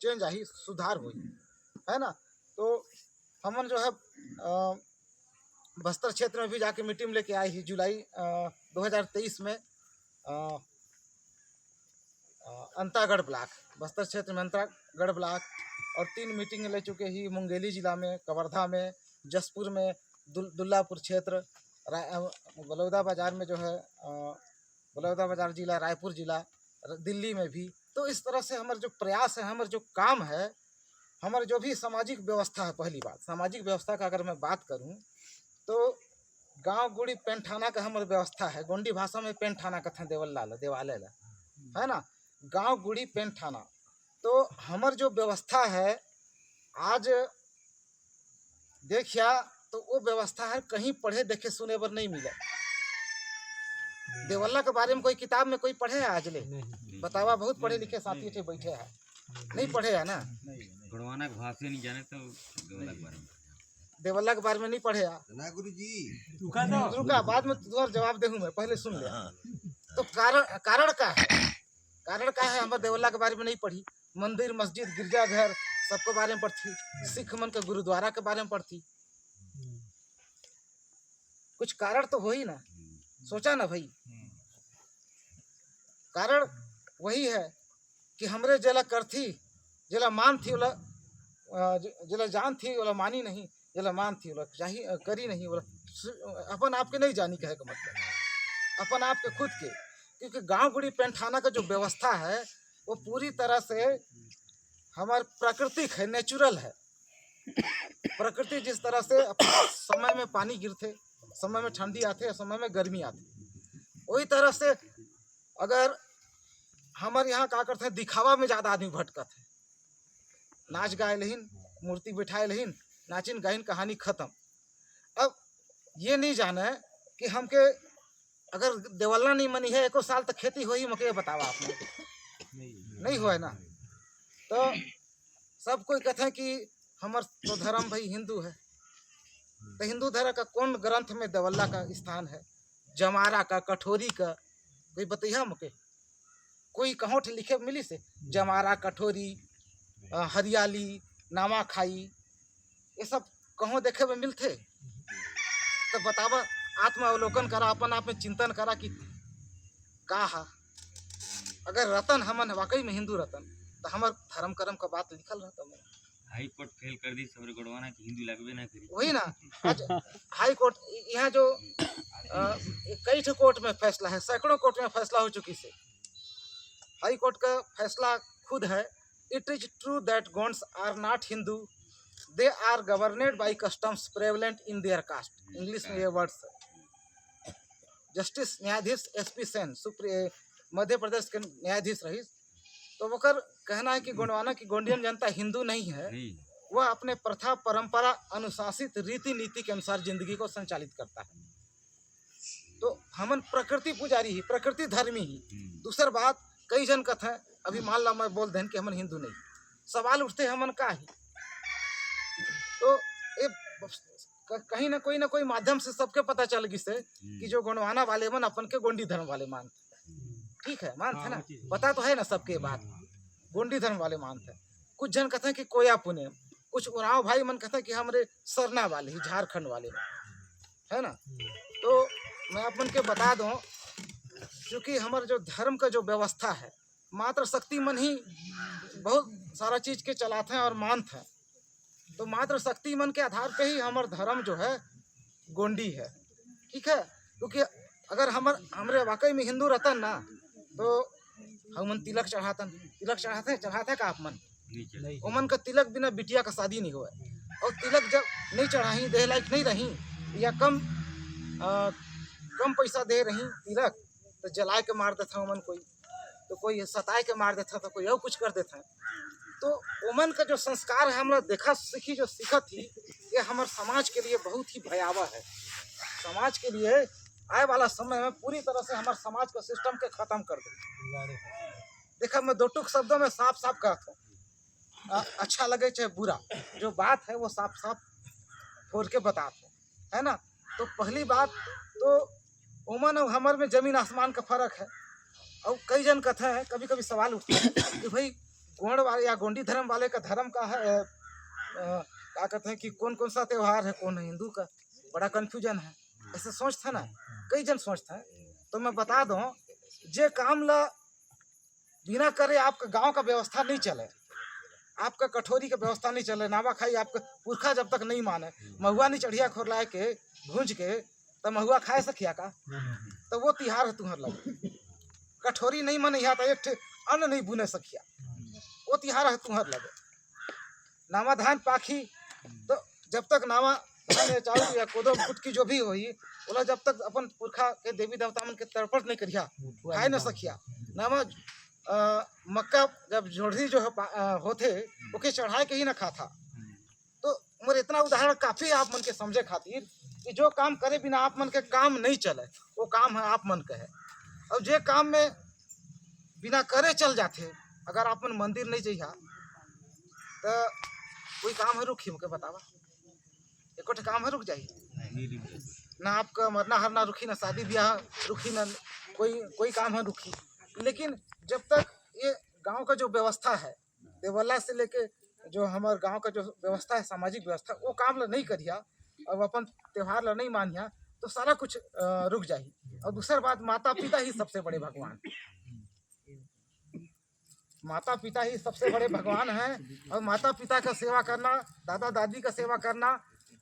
Change आई, सुधार हुई है ना। तो हमन जो है बस्तर क्षेत्र में भी जाके मीटिंग लेके आए ही जुलाई 2023 में अंतागढ़ ब्लॉक, बस्तर क्षेत्र में अंतागढ़ ब्लॉक, और 3 मीटिंग ले चुके ही मुंगेली जिला में, कवर्धा में, जसपुर में, दुल्लापुर क्षेत्र, बलौदा बाजार में जो है बलौदा बाजार जिला, रायपुर जिला, दिल्ली में भी। तो इस तरह से हमारे जो प्रयास है, हमारे जो काम है, हमारे जो भी सामाजिक व्यवस्था है, पहली बात सामाजिक व्यवस्था का अगर मैं बात करूं तो गांव गुड़ी पेंठाना का हमारे व्यवस्था है। गोंडी भाषा में पेंठाना कहते हैं देवालय है ना, गांव गुड़ी पेंठाना। तो हमार जो व्यवस्था है आज देखिया तो वो व्यवस्था है कहीं पढ़े देखे सुने पर नहीं मिले। देवल्ला के बारे में कोई किताब में कोई पढ़े है आज ले बतावा? बहुत पढ़े लिखे साथी थे बैठे हैं, नहीं पढ़े है ना। गुड़वाना के भाषा नहीं जाने तो देवल्ला के बारे में नहीं पढ़े ना गुरुजी। रुका बाद में तुम्हारा जवाब दूं, मैं पहले सुन ले। तो कारण का है हमारे देवल्ला के बारे में नहीं पढ़ी। मंदिर मस्जिद गिरजाघर सबके बारे में पढ़ती, सिख मन के गुरुद्वारा के बारे में पढ़ती। कुछ कारण तो हो ही ना, सोचा ना भाई। कारण वही है कि हमरे जला करथी जला मान थी वाला, जला जान थी वाला मानी नहीं, जला मान थी वाला चाहिए करी नहीं वाला। अपन आपके नहीं जानी कहे का मतलब अपन आपके खुद के, क्योंकि गांव गुड़ी पेंठाना का जो व्यवस्था है वो पूरी तरह से हमारे प्राकृतिक है, नेचुरल है। प्रकृति जिस तरह से समय में पानी गिरते, समय में ठंडी आते, समय में गर्मी आती, वही तरह से अगर हमारे यहाँ क्या करते हैं, दिखावा में ज़्यादा आदमी भटकत है। नाच गाए लहीन, मूर्ति बिठाए लहीन, नाचिन गाइन, कहानी खत्म। अब ये नहीं जाना है कि हमके अगर देवल्ला नहीं मनी है, 1 साल तक खेती हो ही मके बतावा आपने नहीं हुआ है ना। तो सब कोई कहते हैं कि हमार तो धर्म भाई हिंदू है, तो हिंदू धर्म का कौन ग्रंथ में देवल्ला का स्थान है? जमारा का, कठोरी का, कोई बताइए मुके? कोई कहोठ लिखे मिली से? जमारा, कठोरी, हरियाली, नामा खाई, ये सब कहों देखे में मिलते? तो बतावा, आत्मावलोकन करा, अपन आप में चिंतन करा कि का अगर रतन हमन वाकई में हिंदू रतन तो हमार धर्म कर्म का बात लिखल रहता। मैं हाई कोर्ट फेल कर दी, सबरे गुड़वाना की हिंदू लगबे ना करी। वही ना, आज हाई कोर्ट यहाँ जो कई ठो कोर्ट में फैसला है, सैकड़ों कोर्ट में फैसला हो चुकी से। हाई कोर्ट का फैसला खुद है, it is true that Gonds are not Hindu, they are governed by customs prevalent in their caste. English में ये वर्ड्स है। जस्टिस न्यायाधीश SP सेन मध्य प्रदेश के न्यायाधीश रही। तो वकर कहना है कि गोंडवाना की गोंडियन जनता हिंदू नहीं है, वह अपने प्रथा परंपरा अनुशासित रीति नीति के अनुसार जिंदगी को संचालित करता है। तो हमन प्रकृति पुजारी ही, प्रकृति धर्मी ही। दूसर बात, कई जन कथ है, अभी मान ला मैं बोल दें कि हमन हिंदू नहीं, सवाल उठते हमन का ही। तो ये कहीं ना कोई माध्यम से सबके पता चल गई से कि जो गोंडवाना वाले मन अपन के गोंडी धर्म वाले मानते, ठीक है, मानते ना, पता तो है ना सबके बात, गोंडी धर्म वाले मानते हैं। कुछ जन कहते हैं कि कोया पुणे, कुछ उराव भाई मन कहते हैं कि हमारे सरना वाले ही, झारखंड वाले है ना। तो मैं अपन के बता दूं, क्योंकि हमारे जो धर्म का जो व्यवस्था है, मात्र शक्ति मन ही बहुत सारा चीज के चलाते हैं और मानते हैं। तो मात्र शक्ति मन के आधार पे ही हमारा धर्म जो है गोंडी है, ठीक है। क्योंकि अगर हमारे वाकई में हिंदू रहता ना तो हम तिलक चढ़ाते का आप मन ओमन का तिलक बिना बिटिया का शादी नहीं हुआ। और तिलक जब नहीं चढ़ाही, देह लायक नहीं रही, या कम पैसा दे रही तिलक, तो जलाए के मार देता ओमन, कोई सताए के मार देता, तो कोई और कुछ कर देता। तो ओमन का जो संस्कार है, हम लोग देखा सीखी जो सीखत थी, ये हमारे समाज के लिए बहुत ही भयावह है। समाज के लिए आए वाला समय में पूरी तरह से हमारे समाज का सिस्टम के खत्म कर दे। देखा, मैं 2 टूक शब्दों में साफ साफ कहता हूँ, अच्छा लगे चाहे बुरा, जो बात है वो साफ साफ फोड़ के बताते है ना। तो पहली बात तो ओमन और हमारे में जमीन आसमान का फर्क है। और कई जन कथा है, कभी कभी सवाल उठता है कि भाई गोंड वाले या गोंडी धर्म वाले का धर्म का है क्या कहते हैं कि कौन कौन सा त्यौहार है, कौन है हिंदू का, बड़ा कन्फ्यूजन है। ऐसे सोचता है ना, कई जन सोचता है। तो मैं बता दूं, जे काम ला बिना करे आपका गांव का व्यवस्था नहीं चले, आपका कठोरी का व्यवस्था नहीं चले, नावा खाई आपका पुरखा जब तक नहीं माने, महुआ नहीं चढ़िया खोरलाए के भूंज के तब महुआ खाए सकिया का, तो वो तिहार है तुम्हार लगे। कठोरी नहीं माने यहाँ तो एक अन्न नहीं बुने सकिया, वो तिहार है तुम्हार लगे। नावा धान पाखी तो जब तक नावा धान या चावल या कोदो कुटकी जो भी होई बोला, जब तक अपन पुरखा के देवी देवता मन के तर्पण नहीं करिया खाए न सकिया। नावा मक्का जब जोड़ी जो होते ओके चढ़ाए के ही ना खाता। तो मोर इतना उदाहरण काफी आप मन के समझे खातिर कि जो काम करे बिना आप मन के काम नहीं चले, वो काम है आप मन के है। और जे काम में बिना करे चल जाते, अगर आप मन मंदिर नहीं जइहा तो कोई काम है रुकी मुके बतावा, एको काम है रुक जाई ना, आपका मरना हरना रुकी, ना शादी ब्याह रुकी, ना कोई काम है रुकी। लेकिन जब तक ये गांव का जो व्यवस्था है, देवल्ला से लेके जो हमारे गांव का जो व्यवस्था है, सामाजिक व्यवस्था, वो काम ला नहीं करिया और अपन त्योहार ला नहीं मानिया तो सारा कुछ रुक जाही। और दूसरा बात, माता पिता ही सबसे बड़े भगवान, माता पिता ही सबसे बड़े भगवान हैं। और माता पिता का सेवा करना, दादा दादी का सेवा करना,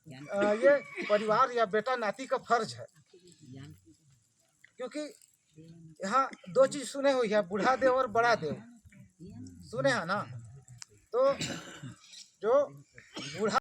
ये परिवार या बेटा नाती का फर्ज है। क्योंकि यहाँ दो चीज सुने हुई है, बूढ़ा देव और बड़ा देव, सुने हैं ना। तो जो बूढ़ा